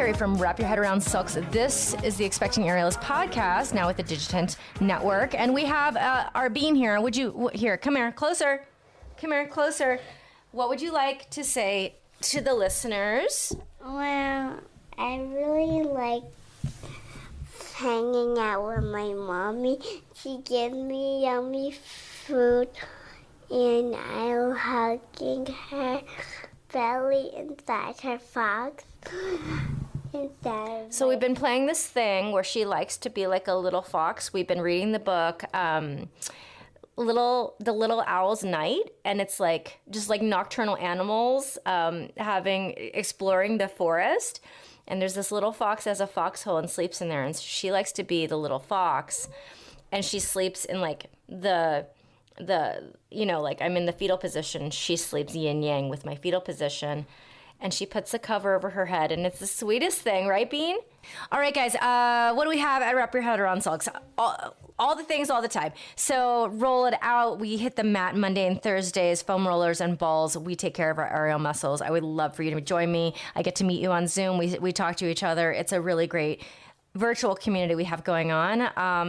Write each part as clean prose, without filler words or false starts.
Carrie from Wrap Your Head Around Silks. This is the Expecting Aerialist podcast, now with the Digitent Network. And we have our Bean here. Come here, closer. Come here, closer. What would you like to say to the listeners? Well, I really like hanging out with my mommy. She gives me yummy food, and I'm hugging her belly inside her box. So we've been playing this thing where she likes to be like a little fox. We've been reading the book, The Little Owl's Night, and it's like just like nocturnal animals exploring the forest. And there's this little fox that has a foxhole and sleeps in there, and she likes to be the little fox, and she sleeps in like the like I'm in the fetal position. She sleeps yin yang with my fetal position. And she puts a cover over her head, and it's the sweetest thing, right, Bean? All right, guys, what do we have at Wrap Your Head Around Silks? All the things all the time. So roll it out. We hit the mat Monday and Thursdays, foam rollers and balls. We take care of our aerial muscles. I would love for you to join me. I get to meet you on Zoom. We talk to each other. It's a really great virtual community we have going on.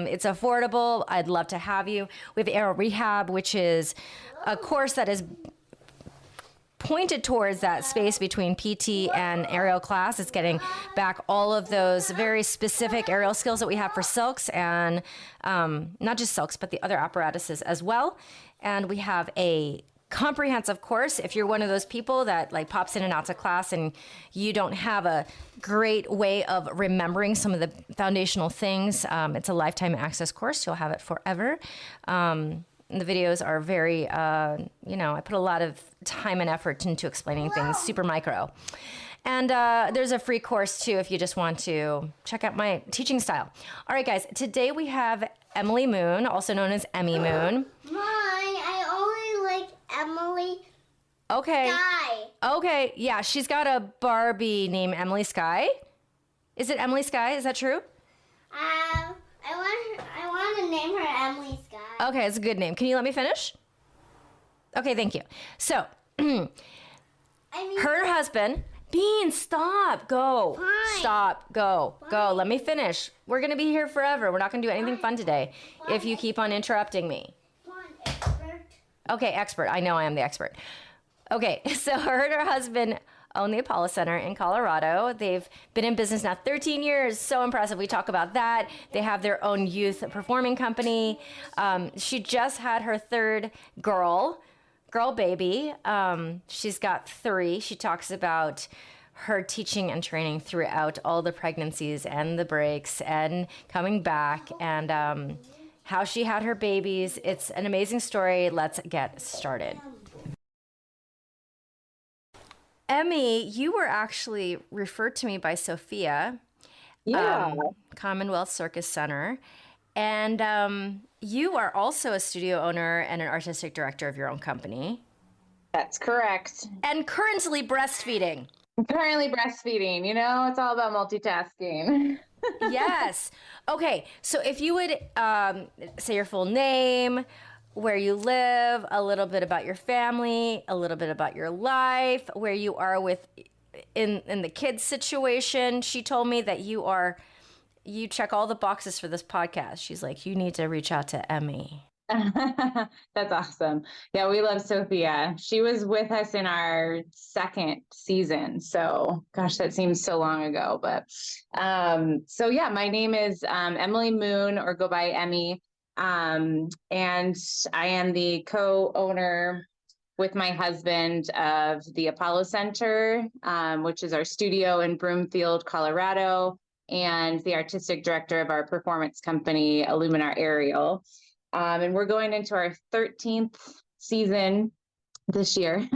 It's affordable. I'd love to have you. We have Aerial Rehab, which is a course that is pointed towards that space between PT and aerial class. It's getting back all of those very specific aerial skills that we have for silks, and not just silks, but the other apparatuses as well. And we have a comprehensive course. If you're one of those people that like pops in and out to class and you don't have a great way of remembering some of the foundational things, it's a lifetime access course. You'll have it forever. The videos are very, I put a lot of time and effort into explaining things super micro. And there's a free course, too, if you just want to check out my teaching style. All right, guys, today we have Emily Moon, also known as Emmy Moon. I only like Emily Okay. Sky. Okay, yeah, she's got a Barbie named Emily Sky. Is it Emily Sky? Is that true? I want to name her Emily Sky. Okay, it's a good name. Can you let me finish? Okay, thank you. So, her husband, Bean, stop, go. Fine. Stop, go, Fine. go. Let me finish. We're going to be here forever. We're not going to do anything fun today if you keep on interrupting me. Expert. Okay, expert. I know I am the expert. Okay, so her and her husband own the Apollo Center in Colorado. They've been in business now 13 years. So impressive. We talk about that. They have their own youth performing company. She just had her third girl baby. She's got 3. She talks about her teaching and training throughout all the pregnancies and the breaks and coming back, and how she had her babies. It's an amazing story. Let's get started. Emmy, you were actually referred to me by Sophia, Commonwealth Circus Center, and you are also a studio owner and an artistic director of your own company. That's correct. And currently breastfeeding. Currently breastfeeding. It's all about multitasking. Yes. Okay, so if you would say your full name, where you live, a little bit about your family, a little bit about your life, where you are in the kids situation. She told me that you check all the boxes for this podcast. She's like, you need to reach out to Emmy. That's awesome. Yeah, we love Sophia. She was with us in our 2nd season. So, gosh, that seems so long ago. But so yeah, my name is Emily Moon, or go by Emmy. And I am the co-owner with my husband of the Apollo Center, which is our studio in Broomfield, Colorado, and the artistic director of our performance company, Illuminar Aerial. And we're going into our 13th season this year,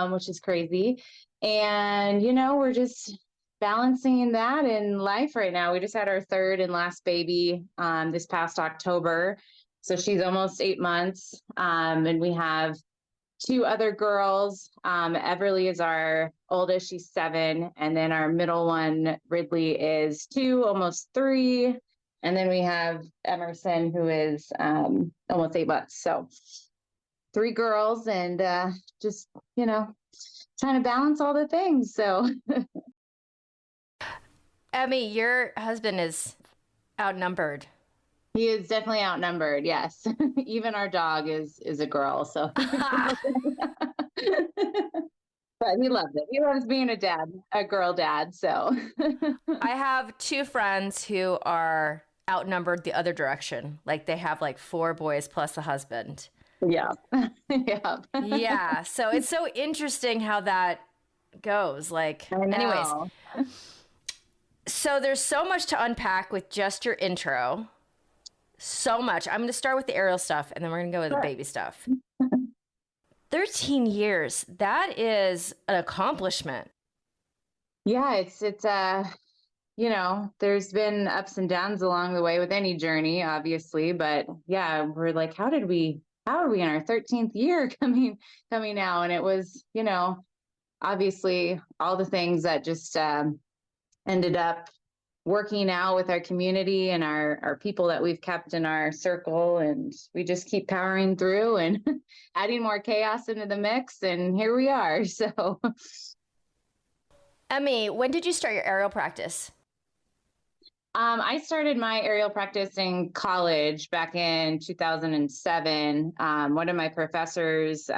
which is crazy. And, we're just balancing that in life right now. We just had our 3rd and last baby this past October. So she's almost 8 months. And we have 2 other girls. Everly is our oldest, she's 7. And then our middle one, Ridley, is 2, almost 3. And then we have Emerson, who is almost 8 months. So 3 girls, and just, trying to balance all the things. So Emmy, your husband is outnumbered. He is definitely outnumbered. Yes. Even our dog is a girl. So, but he loves it. He loves being a dad, a girl dad. So, I have two friends who are outnumbered the other direction. Like they have like four boys plus a husband. yeah. Yeah. Yeah. So it's so interesting how that goes. Like, I anyways, know. so there's so much to unpack with just your intro. So much. I'm going to start with the aerial stuff and then we're going to go with the baby stuff. 13 years. That is an accomplishment. Yeah, there's been ups and downs along the way with any journey, obviously, but yeah, we're like, how are we in our 13th year coming now? And it was, obviously all the things that just ended up working out with our community and our people that we've kept in our circle. And we just keep powering through and adding more chaos into the mix. And here we are. So, Emmy, when did you start your aerial practice? I started my aerial practice in college back in 2007. One of my professors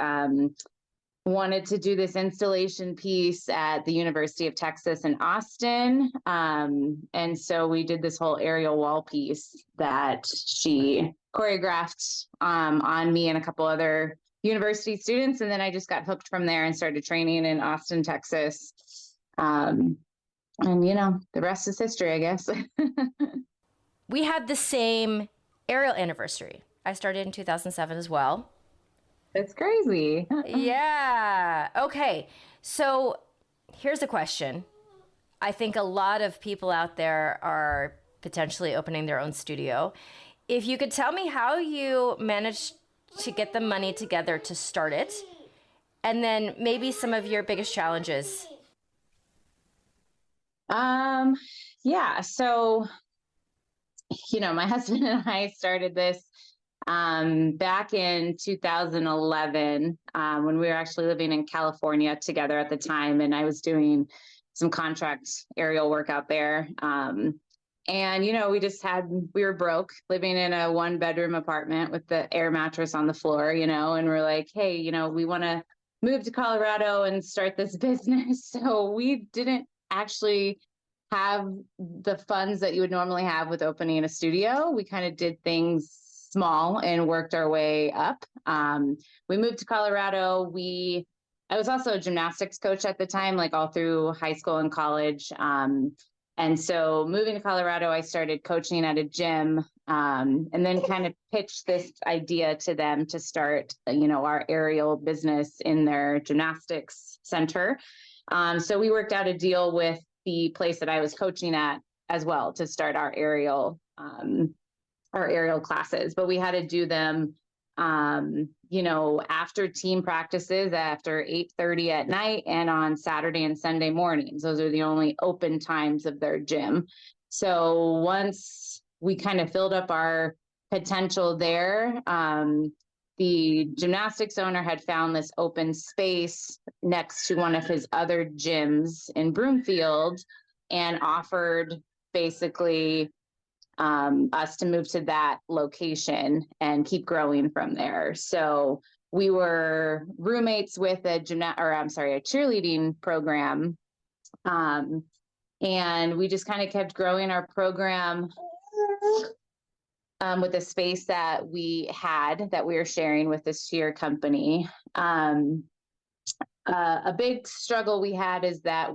wanted to do this installation piece at the University of Texas in Austin. And so we did this whole aerial wall piece that she choreographed on me and a couple other university students. And then I just got hooked from there and started training in Austin, Texas. And the rest is history, I guess. We had the same aerial anniversary. I started in 2007 as well. It's crazy. Yeah. Okay. So here's a question. I think a lot of people out there are potentially opening their own studio. If you could tell me how you managed to get the money together to start it, and then maybe some of your biggest challenges. Yeah. So, my husband and I started this back in 2011 when we were actually living in California together at the time, and I was doing some contract aerial work out there. And we were broke, living in a 1-bedroom apartment with the air mattress on the floor, and we're like, hey, we want to move to Colorado and start this business. So we didn't actually have the funds that you would normally have with opening a studio. We kind of did things small and worked our way up. We moved to Colorado. I was also a gymnastics coach at the time, like all through high school and college. And so moving to Colorado, I started coaching at a gym, and then kind of pitched this idea to them to start, our aerial business in their gymnastics center. So we worked out a deal with the place that I was coaching at as well to start our aerial classes, but we had to do them, after team practices after 8:30 at night and on Saturday and Sunday mornings. Those are the only open times of their gym. So once we kind of filled up our potential there, the gymnastics owner had found this open space next to one of his other gyms in Broomfield and offered basically us to move to that location and keep growing from there. So we were roommates with a cheerleading program. And we just kind of kept growing our program with the space that we were sharing with this cheer company. A big struggle we had is that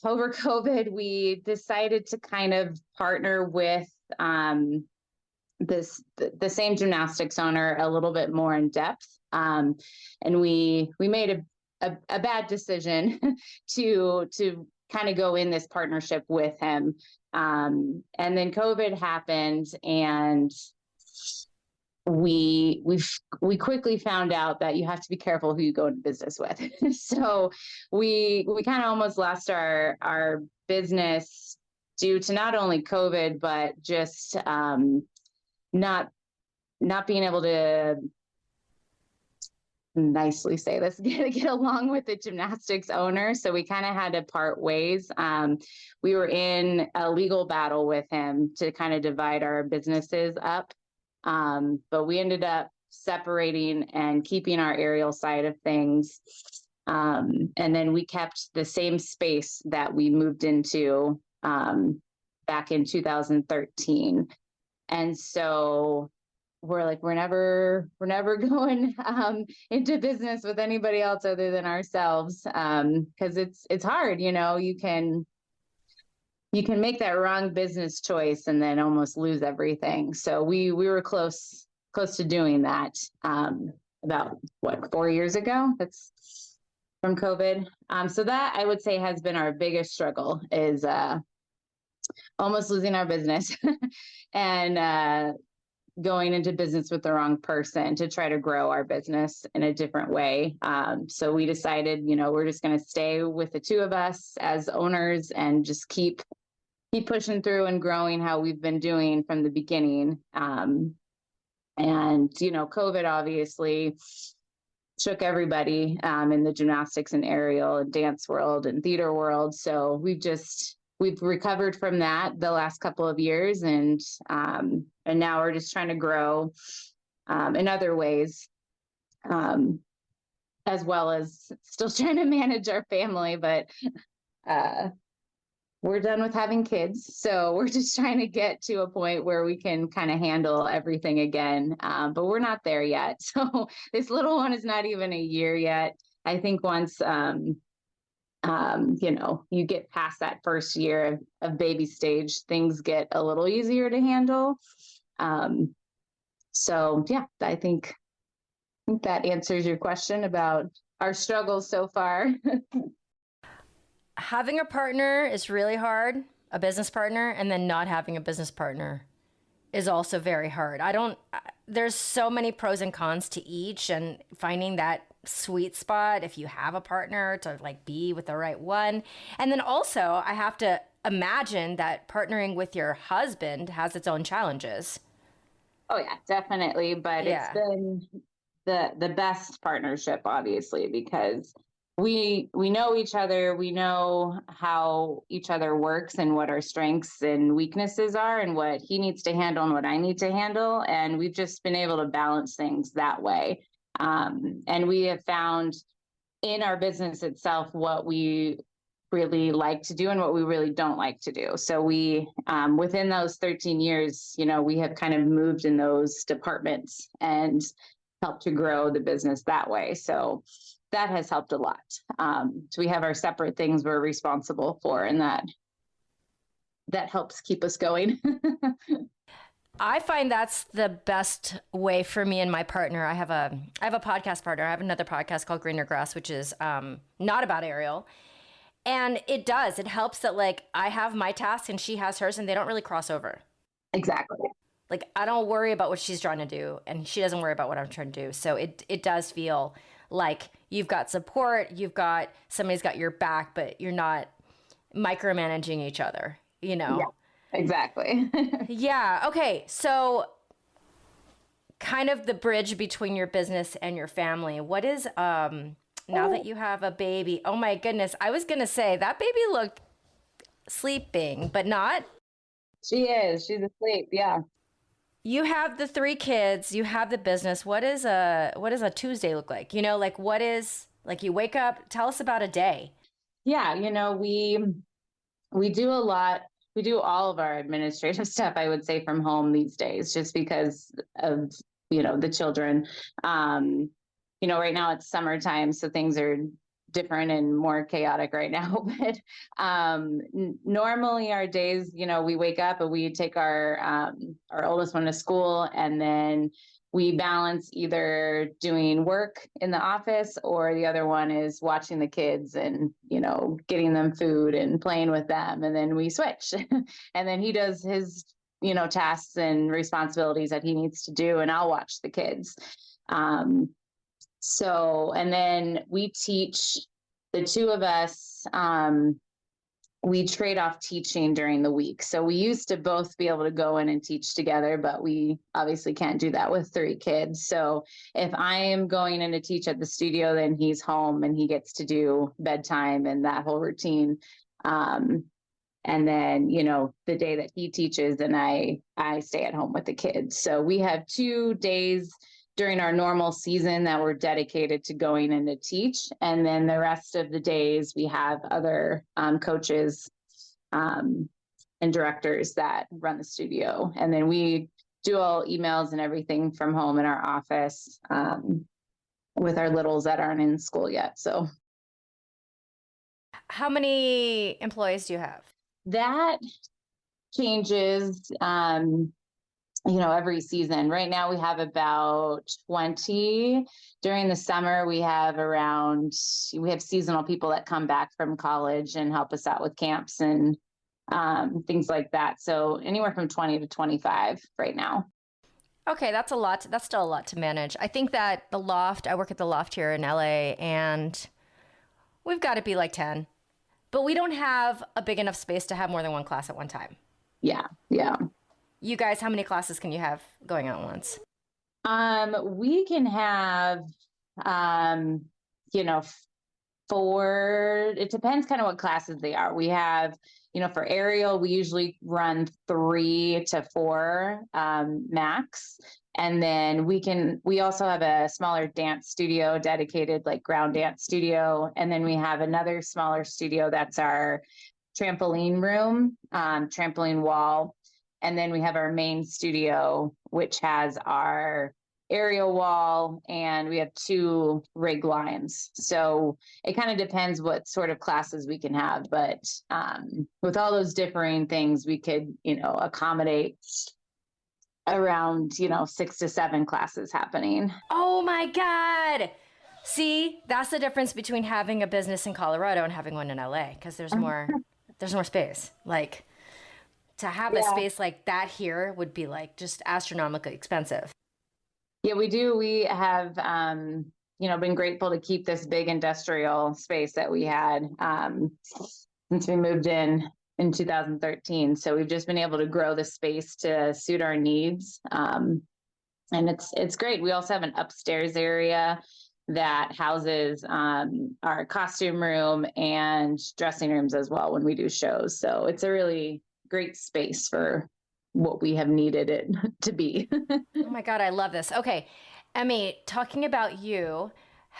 over COVID, we decided to kind of partner with the same gymnastics owner a little bit more in depth. And we made a bad decision to kind of go in this partnership with him. And then COVID happened, and we quickly found out that you have to be careful who you go into business with. So we kind of almost lost our business due to not only COVID, but just not being able to nicely say this, get along with the gymnastics owner. So we kind of had to part ways. We were in a legal battle with him to kind of divide our businesses up. But we ended up separating and keeping our aerial side of things. And then we kept the same space that we moved into back in 2013. And so we're like, we're never going into business with anybody else other than ourselves. Because it's hard, you can make that wrong business choice and then almost lose everything. So we were close to doing that about 4 years ago. That's from COVID. So that I would say has been our biggest struggle, is almost losing our business and going into business with the wrong person to try to grow our business in a different way. So we decided, we're just going to stay with the two of us as owners and just keep pushing through and growing how we've been doing from the beginning. And, COVID obviously shook everybody in the gymnastics and aerial and dance world and theater world. So we've recovered from that the last couple of years, and now we're just trying to grow in other ways, as well as still trying to manage our family. But we're done with having kids, so we're just trying to get to a point where we can kind of handle everything again. But we're not there yet. So this little one is not even a year yet. I think once you get past that first year of baby stage, things get a little easier to handle. So yeah, I think that answers your question about our struggles so far. Having a partner is really hard, a business partner, and then not having a business partner is also very hard. There's so many pros and cons to each, and finding that sweet spot if you have a partner to be with the right one. And then also I have to imagine that partnering with your husband has its own challenges. Oh yeah, definitely. But It's been the best partnership, obviously, because we know each other, we know how each other works and what our strengths and weaknesses are and what he needs to handle and what I need to handle. And we've just been able to balance things that way. And we have found in our business itself what we really like to do and what we really don't like to do. So we, within those 13 years, we have kind of moved in those departments and helped to grow the business that way. So that has helped a lot. So we have our separate things we're responsible for, and that helps keep us going. I find that's the best way for me and my partner. I have a podcast partner. I have another podcast called Greener Grass, which is not about aerial. And it helps that I have my task and she has hers, and they don't really cross over. Exactly. I don't worry about what she's trying to do and she doesn't worry about what I'm trying to do. So it does feel like you've got support, somebody's got your back, but you're not micromanaging each other, Yeah, exactly. Yeah. Okay. So kind of the bridge between your business and your family. What is, now that you have a baby, oh my goodness, I was going to say that baby looked sleeping, but not. She is. She's asleep. Yeah. You have the 3 kids, you have the business. What does a Tuesday look like? What is, you wake up, tell us about a day. Yeah. We do a lot. We do all of our administrative stuff, I would say, from home these days, just because of, the children. Right now it's summertime, so things are different and more chaotic right now. But normally our days, we wake up and we take our oldest one to school, and then we balance either doing work in the office, or the other one is watching the kids and, getting them food and playing with them. And then we switch and then he does his, tasks and responsibilities that he needs to do, and I'll watch the kids. And then we teach the two of us, we trade off teaching during the week. So we used to both be able to go in and teach together, but we obviously can't do that with 3 kids. So if I am going in to teach at the studio, then he's home and he gets to do bedtime and that whole routine. And then, the day that he teaches, then I stay at home with the kids. So we have 2 days during our normal season that we're dedicated to going in to teach. And then the rest of the days we have other coaches and directors that run the studio. And then we do all emails and everything from home in our office with our littles that aren't in school yet. So How many employees do you have? that changes every season. Right now we have about 20. During the summer, we have seasonal people that come back from college and help us out with camps and things like that. So anywhere from 20 to 25 right now. Okay, that's a lot. That's still a lot to manage. I think that I work at the Loft here in LA, and we've got to be like 10. But we don't have a big enough space to have more than one class at one time. Yeah. You guys, how many classes can you have going on at once? We can have, 4, it depends kind of what classes they are. We have, for aerial, we usually run 3 to 4, max. And then we also have a smaller dance studio dedicated, like ground dance studio. And then we have another smaller studio that's our trampoline room, trampoline wall. And then we have our main studio, which has our aerial wall, and we have 2 rig lines. So it kind of depends what sort of classes we can have. But with all those differing things, we could, accommodate around 6 to 7 classes happening. Oh my God. See, that's the difference between having a business in Colorado and having one in LA, because there's more space. Like, to have a space like that here would be like just astronomically expensive. Yeah, we do. We have, been grateful to keep this big industrial space that we had since we moved in 2013. So we've just been able to grow the space to suit our needs. And it's great. We also have an upstairs area that houses our costume room and dressing rooms as well when we do shows. So it's a really great space for what we have needed it to be. Oh my God, I love this. Okay, Emmy, talking about you,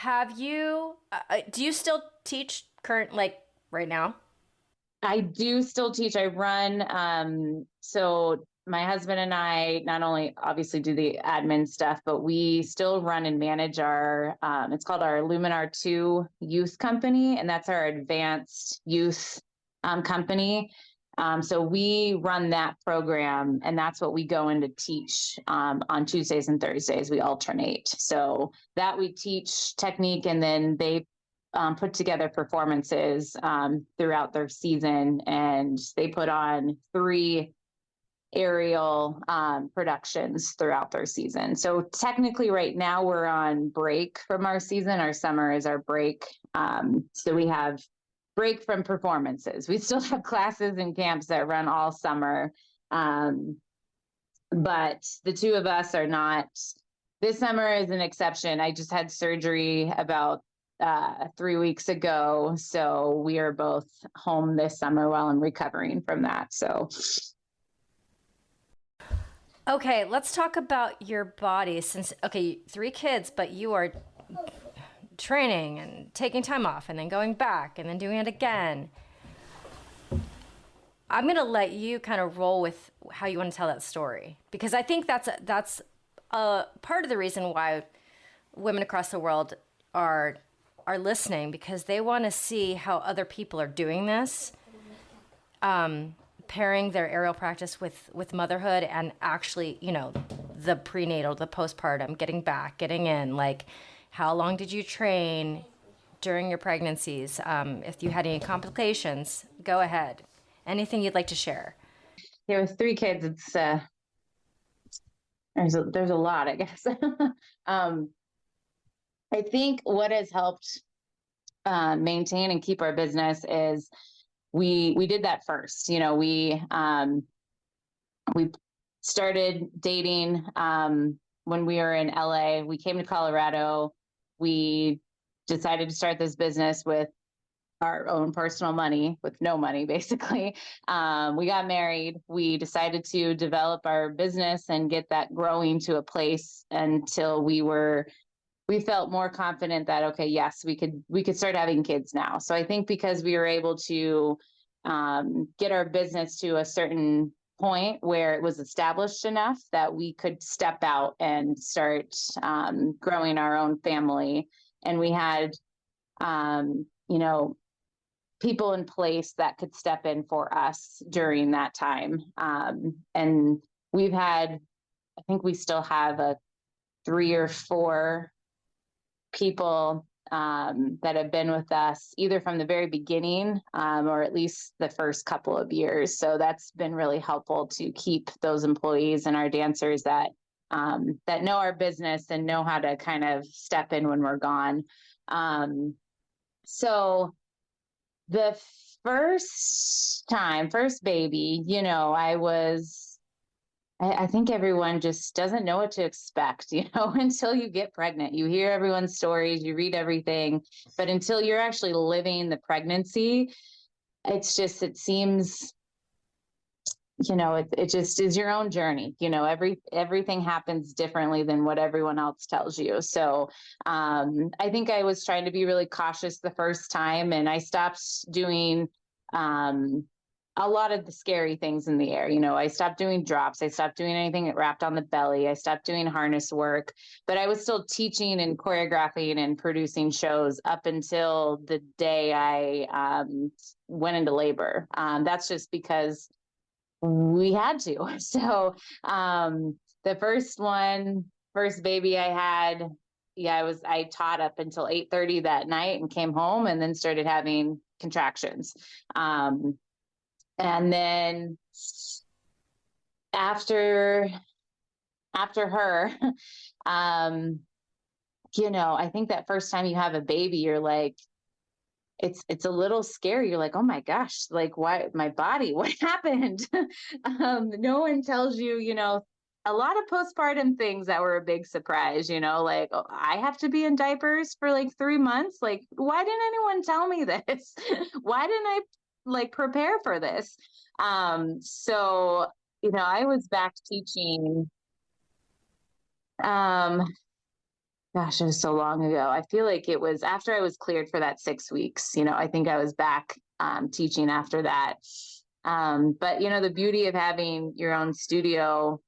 do you still teach right now? I do still teach. I run, so my husband and I not only obviously do the admin stuff, but we still run and manage our, it's called our Luminar 2 Youth Company, and that's our advanced youth company. So we run that program, and that's what we go in to teach on Tuesdays and Thursdays. We alternate. So that we teach technique, and then they put together performances throughout their season, and they put on 3 aerial productions throughout their season. So technically right now we're on break from our season. Our summer is our break. So we have break from performances. We still have classes and camps that run all summer. But the 2 of us are not. This summer is an exception. I just had surgery about 3 weeks ago. So we are both home this summer while I'm recovering from that. So. Okay, let's talk about your body. 3 kids, but you are training and taking time off and then going back and then doing it again. I'm going to let you kind of roll with how you want to tell that story, because I think that's part of the reason why women across the world are listening, because they want to see how other people are doing this, pairing their aerial practice with motherhood and actually, the prenatal, the postpartum, getting back, getting in, like, how long did you train during your pregnancies? If you had any complications, go ahead. Anything you'd like to share? Yeah, with 3 kids, it's there's a lot, I guess. I think what has helped maintain and keep our business is we did that first. We started dating when we were in LA. We came to Colorado. We decided to start this business with our own personal money, with no money, basically. We got married. We decided to develop our business and get that growing to a place until we felt more confident that, okay, yes, we could start having kids now. So I think because we were able to get our business to a certain point where it was established enough that we could step out and start growing our own family. And we had, people in place that could step in for us during that time. And we've had, I think we still have 3 or 4 people that have been with us either from the very beginning or at least the first couple of years. So that's been really helpful to keep those employees and our dancers that know our business and know how to kind of step in when we're gone. So the first baby, I think everyone just doesn't know what to expect, until you get pregnant. You hear everyone's stories, you read everything, but until you're actually living the pregnancy, it seems, it just is your own journey. Everything happens differently than what everyone else tells you. So I think I was trying to be really cautious the first time, and I stopped doing a lot of the scary things in the air. I stopped doing drops. I stopped doing anything that wrapped on the belly. I stopped doing harness work, but I was still teaching and choreographing and producing shows up until the day I went into labor. That's just because we had to. So the first baby I had, I taught up until 8:30 that night and came home and then started having contractions. And then after her, I think that first time you have a baby, you're like, it's a little scary. You're like, oh my gosh, like why my body, what happened? No one tells you, a lot of postpartum things that were a big surprise, like, oh, I have to be in diapers for like 3 months. Like, why didn't anyone tell me this? Why didn't I prepare for this? So, I was back teaching, gosh, it was so long ago. I feel like it was after I was cleared for that 6 weeks. I think I was back teaching after that. But the beauty of having your own studio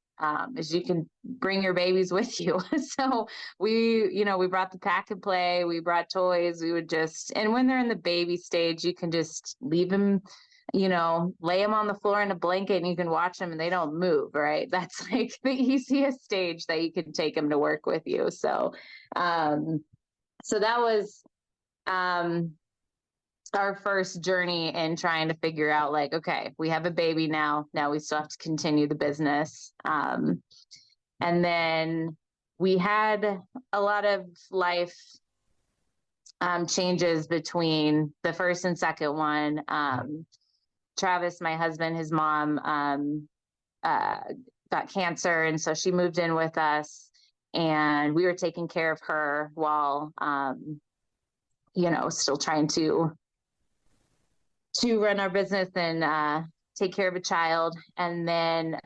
is you can bring your babies with you. So we brought the pack and play, we brought toys, and when they're in the baby stage, you can just leave them, lay them on the floor in a blanket and you can watch them and they don't move, right? That's like the easiest stage that you can take them to work with you. So, so that was, our first journey in trying to figure out like, okay, we have a baby now we still have to continue the business. And then we had a lot of life changes between the first and second one. Travis, my husband, his mom got cancer, and so she moved in with us and we were taking care of her while still trying to run our business and take care of a child. And then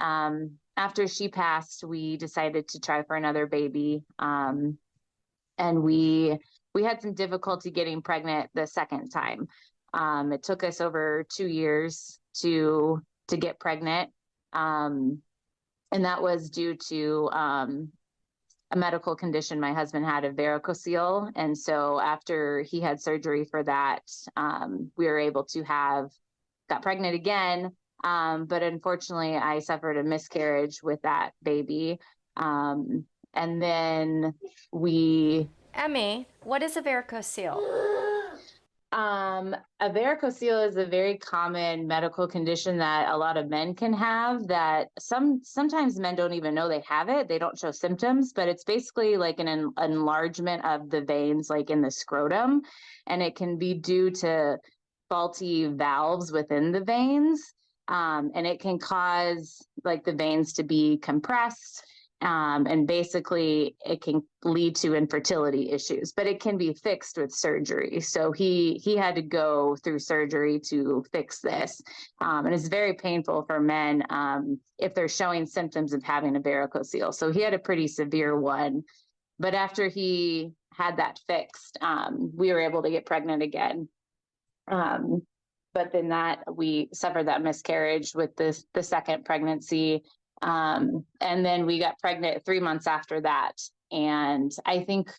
after she passed, we decided to try for another baby. And we had some difficulty getting pregnant the second time. It took us over 2 years to get pregnant. And that was due to a medical condition my husband had, of varicocele. And so after he had surgery for that, we were able to got pregnant again. But unfortunately I suffered a miscarriage with that baby. And then Emmy, what is a varicocele? A varicocele is a very common medical condition that a lot of men can have, that sometimes men don't even know they have it. They don't show symptoms, but it's basically like an enlargement of the veins, like in the scrotum. And it can be due to faulty valves within the veins. And it can cause like the veins to be compressed. And basically it can lead to infertility issues, but it can be fixed with surgery. So he had to go through surgery to fix this. And it's very painful for men if they're showing symptoms of having a varicocele. So he had a pretty severe one. But after he had that fixed, we were able to get pregnant again. But then we suffered that miscarriage with the second pregnancy. And then we got pregnant 3 months after that. And I think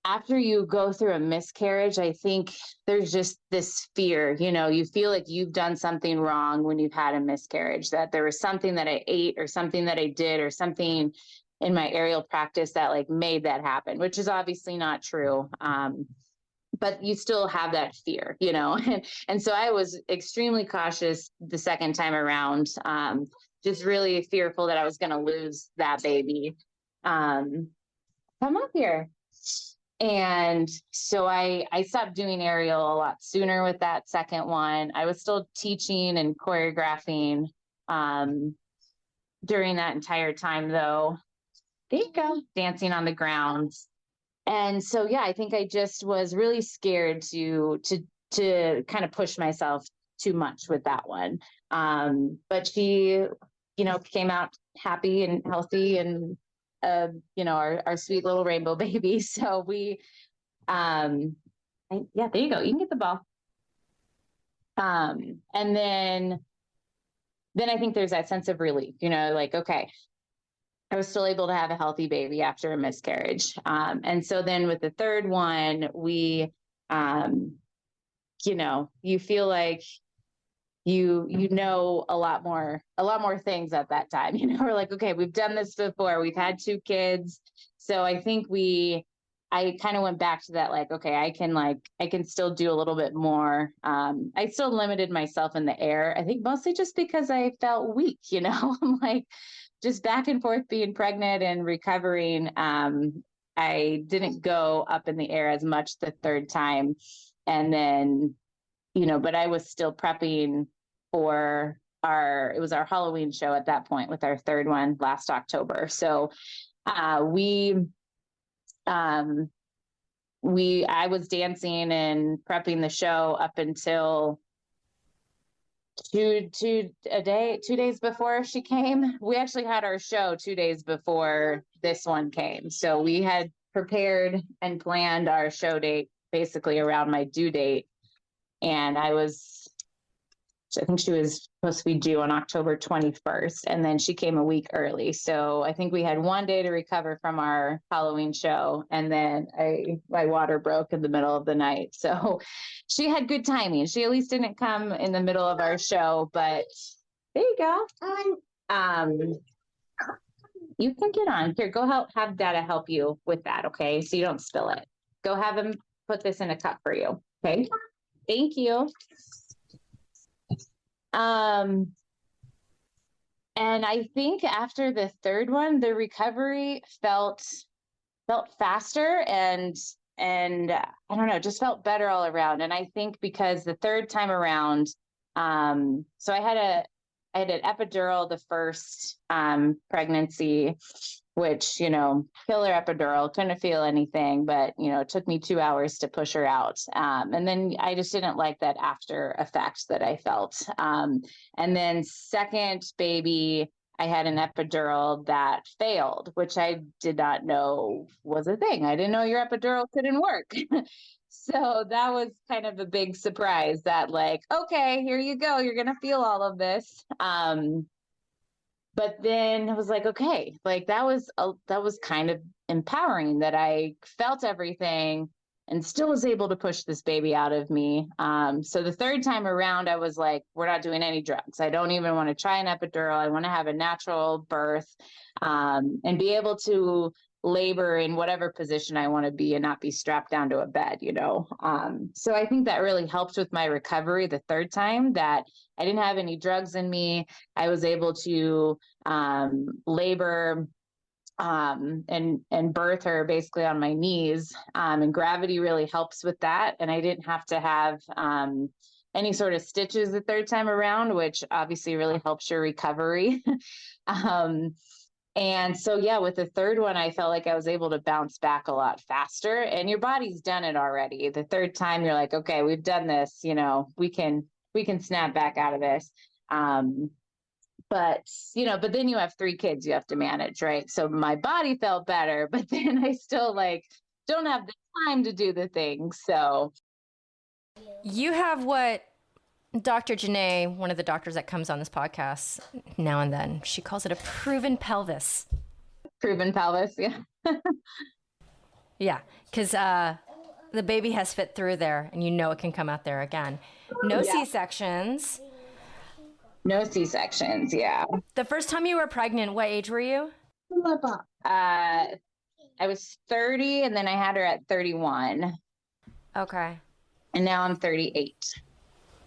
after you go through a miscarriage, I think there's just this fear, you feel like you've done something wrong when you've had a miscarriage, that there was something that I ate or something that I did or something in my aerial practice that like made that happen, which is obviously not true. But you still have that fear, and so I was extremely cautious the second time around, just really fearful that I was going to lose that baby. Come up here. And so I stopped doing aerial a lot sooner with that second one. I was still teaching and choreographing during that entire time, though. There you go, dancing on the ground. And so, yeah, I think I just was really scared to kind of push myself too much with that one. But she, came out happy and healthy and, our sweet little rainbow baby. So there you go. You can get the ball. And then I think there's that sense of relief, like, okay, I was still able to have a healthy baby after a miscarriage. And so then with the third one, we, you feel like you know a lot more things at that time. We're like, okay, we've done this before. We've had 2 kids. So I think I kind of went back to that, like, okay, I can still do a little bit more. I still limited myself in the air. I think mostly just because I felt weak, I'm like, just back and forth being pregnant and recovering. I didn't go up in the air as much the third time. And then, but I was still prepping for it was our Halloween show at that point with our third one last October. So I was dancing and prepping the show up until 2 days before she came. We actually had our show 2 days before this one came. So we had prepared and planned our show date basically around my due date. And I think she was supposed to be due on October 21st. And then she came a week early. So I think we had 1 day to recover from our Halloween show. And then my water broke in the middle of the night. So she had good timing. She at least didn't come in the middle of our show, but there you go. You can get on here. Go have Dada help you with that. Okay. So you don't spill it. Go have him put this in a cup for you. Okay. Thank you. And I think after the third one, the recovery felt faster and I don't know, just felt better all around. And I think because the third time around, so I had an epidural the first pregnancy, which, killer epidural, couldn't feel anything, but, it took me 2 hours to push her out. And then I just didn't like that after effect that I felt. And then second baby, I had an epidural that failed, which I did not know was a thing. I didn't know your epidural couldn't work. So that was kind of a big surprise that like, okay, here you go. You're going to feel all of this. But then I was like, okay, like that was kind of empowering that I felt everything and still was able to push this baby out of me. So the third time around, I was like, we're not doing any drugs. I don't even want to try an epidural. I want to have a natural birth and be able to labor in whatever position I want to be and not be strapped down to a bed, So I think that really helped with my recovery the third time, that I didn't have any drugs in me. I was able to labor and birth her basically on my knees. And gravity really helps with that. And I didn't have to have any sort of stitches the third time around, which obviously really helps your recovery. And so, yeah, with the third one, I felt like I was able to bounce back a lot faster, and your body's done it already. The third time you're like, okay, we've done this, we can snap back out of this. But then you have 3 kids you have to manage, right? So my body felt better, but then I still don't have the time to do the things. So You have what Dr. Janae, one of the doctors that comes on this podcast now and then, she calls it a proven pelvis. Proven pelvis, yeah. Yeah, because the baby has fit through there, and it can come out there again. No C-sections. No C-sections, yeah. The first time you were pregnant, what age were you? I was 30, and then I had her at 31. Okay. And now I'm 38.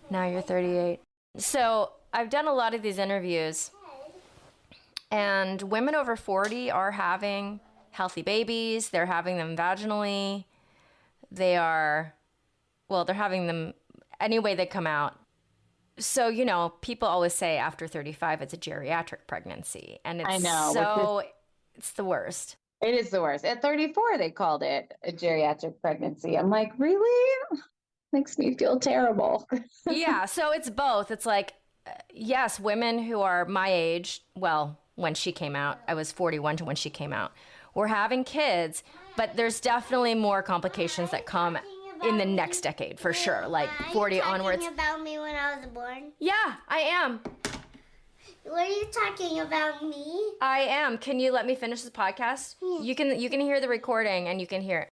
Now you're 38. So I've done a lot of these interviews, and women over 40 are having healthy babies. They're having them vaginally. They're having them any way they come out. So, people always say after 35, it's a geriatric pregnancy. And it's it's the worst. It is the worst. At 34, they called it a geriatric pregnancy. I'm like, really? Makes me feel terrible. Yeah, so it's both. It's like, yes, women who are my age, well, when she came out, I was 41 to when she came out, we're having kids, but there's definitely more complications that come in the next decade, for sure, like 40 onwards. Are you talking about me when I was born? Yeah, I am. What are you talking about me? I am. Can you let me finish this podcast? Yeah. You can hear the recording and you can hear it.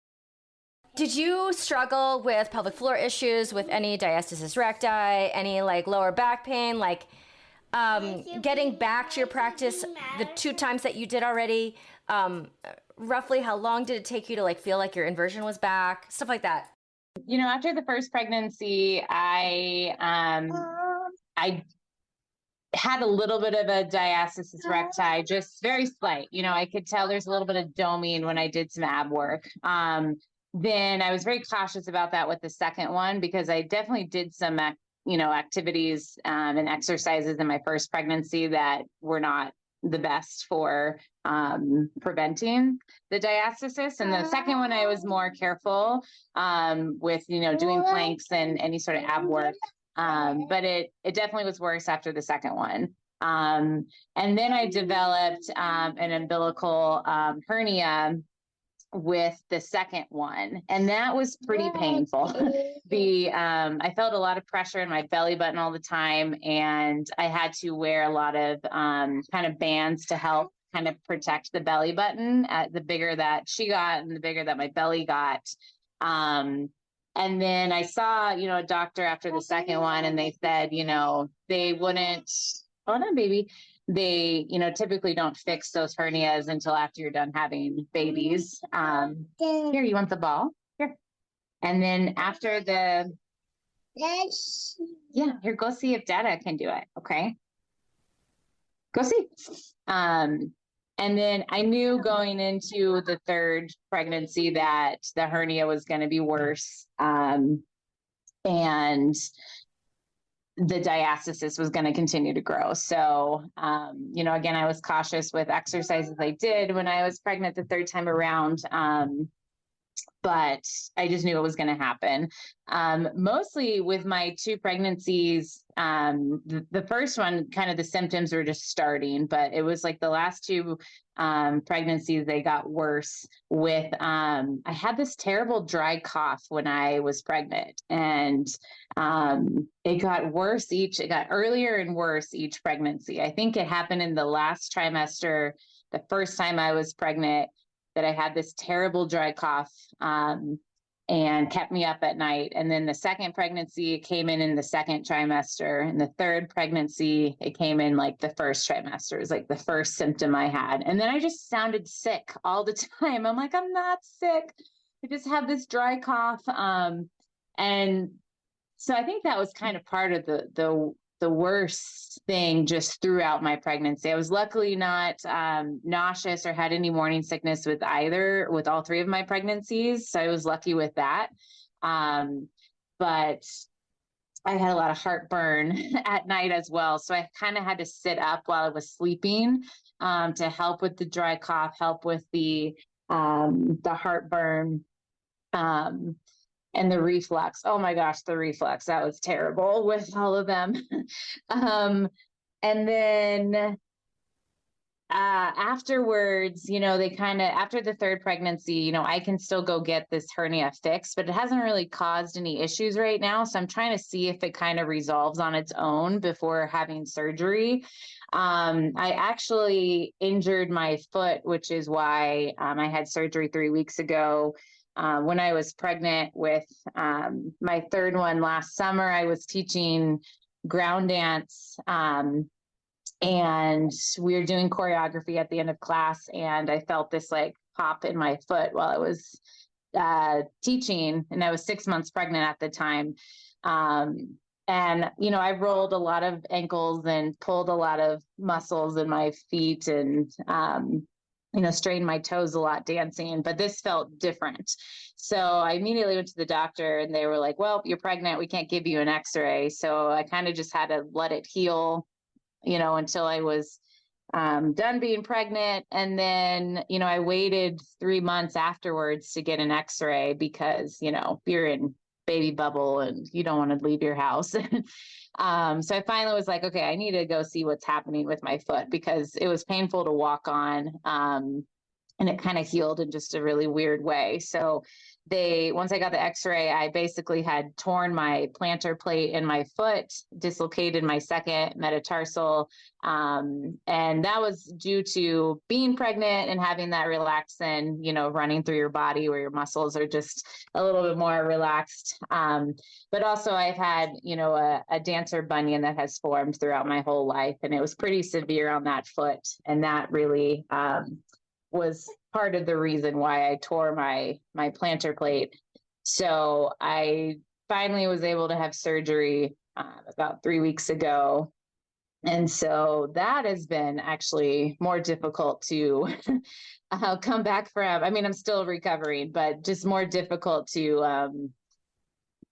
Did you struggle with pelvic floor issues, with any diastasis recti, any lower back pain, getting back to your practice the 2 times that you did already? Roughly how long did it take you to feel like your inversion was back? Stuff like that. After the first pregnancy, I had a little bit of a diastasis recti, just very slight. I could tell there's a little bit of doming when I did some ab work. Then I was very cautious about that with the second one, because I definitely did some, activities and exercises in my first pregnancy that were not the best for preventing the diastasis. And the second one, I was more careful with, doing planks and any sort of ab work. But it definitely was worse after the second one. And then I developed an umbilical hernia with the second one, and that was pretty painful. I felt a lot of pressure in my belly button all the time, and I had to wear a lot of kind of bands to help kind of protect the belly button. The bigger that she got and the bigger that my belly got. And then I saw, a doctor after the second one, and they said, they wouldn't, oh no, baby. They, typically don't fix those hernias until after you're done having babies. Here, you want the ball? Here. And then after here, go see if Dada can do it. Okay. Go see. And then I knew going into the third pregnancy that the hernia was going to be worse. And the diastasis was going to continue to grow. So, again, I was cautious with exercises I did when I was pregnant the third time around. But I just knew it was going to happen. Mostly with my 2 pregnancies, the first one, kind of the symptoms were just starting, but it was the last 2 pregnancies, they got worse with, I had this terrible dry cough when I was pregnant, and it got worse it got earlier and worse each pregnancy. I think it happened in the last trimester, the first time I was pregnant, that I had this terrible dry cough and kept me up at night. And then the second pregnancy, it came in the second trimester. And the third pregnancy, it came in the first trimester. It was the first symptom I had. And then I just sounded sick all the time. I'm like, I'm not sick. I just have this dry cough. And so I think that was kind of part of the the worst thing just throughout my pregnancy. I was luckily not nauseous or had any morning sickness with all three of my pregnancies. So I was lucky with that. But I had a lot of heartburn at night as well. So I kind of had to sit up while I was sleeping to help with the dry cough, help with the heartburn. And the reflux. Oh my gosh, the reflux. That was terrible with all of them. And then afterwards, after the third pregnancy, I can still go get this hernia fixed, but it hasn't really caused any issues right now. So I'm trying to see if it kind of resolves on its own before having surgery. I actually injured my foot, which is why I had surgery 3 weeks ago. When I was pregnant with my third one last summer, I was teaching ground dance, and we were doing choreography at the end of class, and I felt this like pop in my foot while I was teaching, and I was 6 months pregnant at the time. And, I rolled a lot of ankles and pulled a lot of muscles in my feet, and strained my toes a lot dancing, but this felt different. So I immediately went to the doctor, and they were like, well, you're pregnant. We can't give you an x-ray. So I kind of just had to let it heal, until I was done being pregnant. And then, I waited 3 months afterwards to get an x-ray because, you're in baby bubble and you don't want to leave your house. So I finally was like, okay, I need to go see what's happening with my foot because it was painful to walk on. And it kind of healed in just a really weird way. So once I got the x-ray, I basically had torn my plantar plate in my foot, dislocated my second metatarsal. And that was due to being pregnant and having that relaxin, running through your body where your muscles are just a little bit more relaxed. But also I've had, a dancer bunion that has formed throughout my whole life. And it was pretty severe on that foot. And that really, was part of the reason why I tore my plantar plate. So I finally was able to have surgery about 3 weeks ago. And so that has been actually more difficult to come back from. I mean, I'm still recovering, but just more difficult to,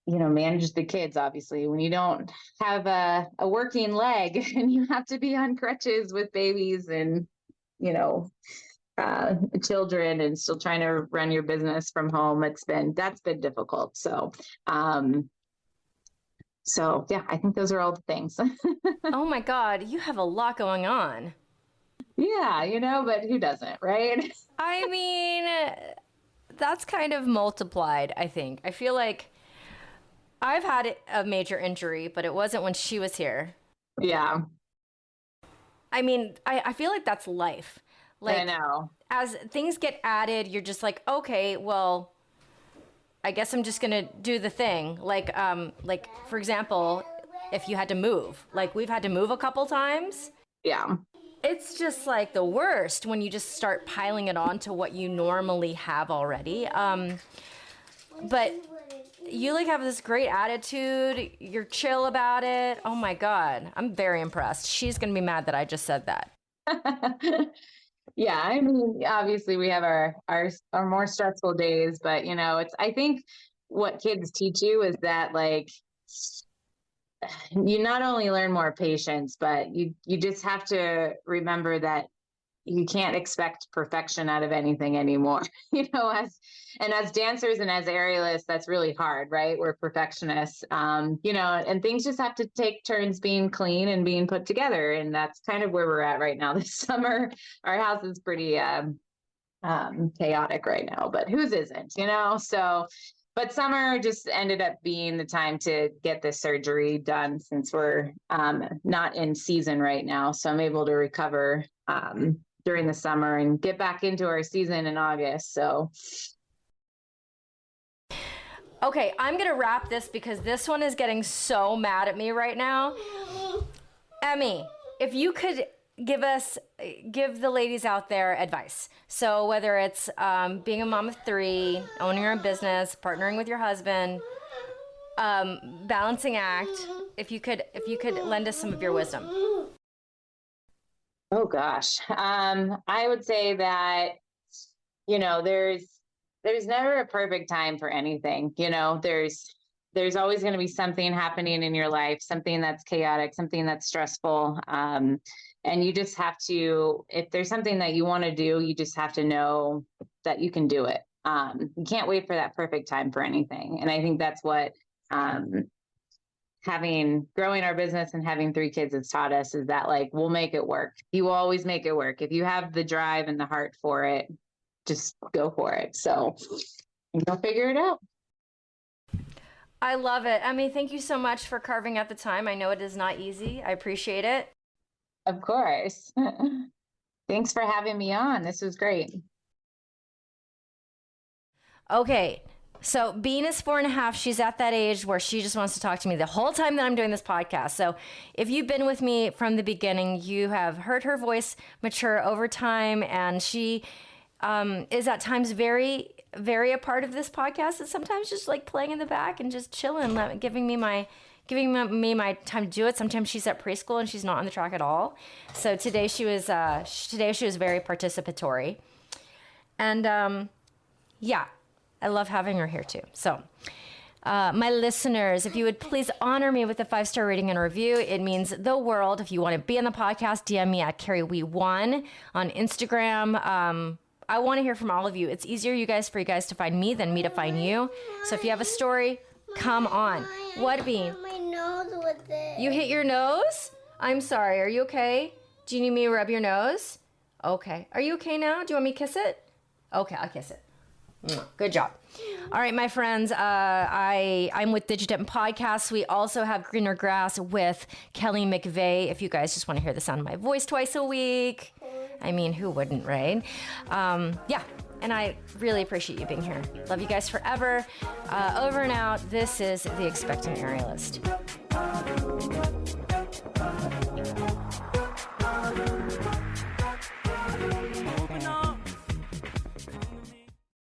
manage the kids, obviously, when you don't have a working leg and you have to be on crutches with babies and, children and still trying to run your business from home. That's been difficult. So yeah, I think those are all the things. Oh my God, you have a lot going on. Yeah, but who doesn't, right? I mean, that's kind of multiplied, I think. I feel like I've had a major injury, but it wasn't when she was here. Yeah. I mean, I feel like that's life. Like, I know. As things get added, you're just like, okay, well, I guess I'm just gonna do the thing. Like for example, if you had to move, like we've had to move a couple times. Yeah. It's just like the worst when you just start piling it on to what you normally have already. But you like have this great attitude. You're chill about it. Oh my God, I'm very impressed. She's gonna be mad that I just said that. Yeah, I mean, obviously we have our more stressful days, but I think what kids teach you is that like you not only learn more patience, but you just have to remember that you can't expect perfection out of anything anymore. As dancers and as aerialists, that's really hard, right? We're perfectionists, and things just have to take turns being clean and being put together. And that's kind of where we're at right now this summer. Our house is pretty chaotic right now, but whose isn't, So, but summer just ended up being the time to get this surgery done since we're not in season right now. So I'm able to recover during the summer and get back into our season in August. So. Okay, I'm going to wrap this because this one is getting so mad at me right now. Emmy, if you could give the ladies out there advice. So whether it's being a mom of 3, owning your own business, partnering with your husband, balancing act, if you could lend us some of your wisdom. Oh gosh. I would say that, there's never a perfect time for anything. There's always going to be something happening in your life, something that's chaotic, something that's stressful. And you just have to, if there's something that you want to do, you just have to know that you can do it. You can't wait for that perfect time for anything. And I think that's what, growing our business and having 3 kids has taught us, is that like, we'll make it work. You will always make it work. If you have the drive and the heart for it, just go for it. So you'll figure it out. I love it. Emmy, thank you so much for carving out the time. I know it is not easy. I appreciate it. Of course. Thanks for having me on. This was great. Okay. So Bean is 4.5. She's at that age where she just wants to talk to me the whole time that I'm doing this podcast. So if you've been with me from the beginning, you have heard her voice mature over time, and she is at times very, very a part of this podcast, and sometimes just like playing in the back and just chilling, giving me my time to do it. Sometimes she's at preschool and she's not on the track at all. So today she was very participatory, and yeah, I love having her here too. So my listeners, if you would please honor me with a 5-star rating and review, it means the world. If you want to be on the podcast, DM me at CarrieWee1 on Instagram. I want to hear from all of you. It's easier for you guys to find me than me to find you. So if you have a story, come on. What, Bean? My nose with it. You hit your nose? I'm sorry. Are you okay? Do you need me to rub your nose? Okay. Are you okay now? Do you want me to kiss it? Okay, I'll kiss it. Good job. All right, my friends, I'm with Digitent Podcasts. We also have Greener Grass with Kelly McVeigh. If you guys just want to hear the sound of my voice twice a week. I mean, who wouldn't, right? Yeah, and I really appreciate you being here. Love you guys forever. Over and out. This is The Expectant Aerialist.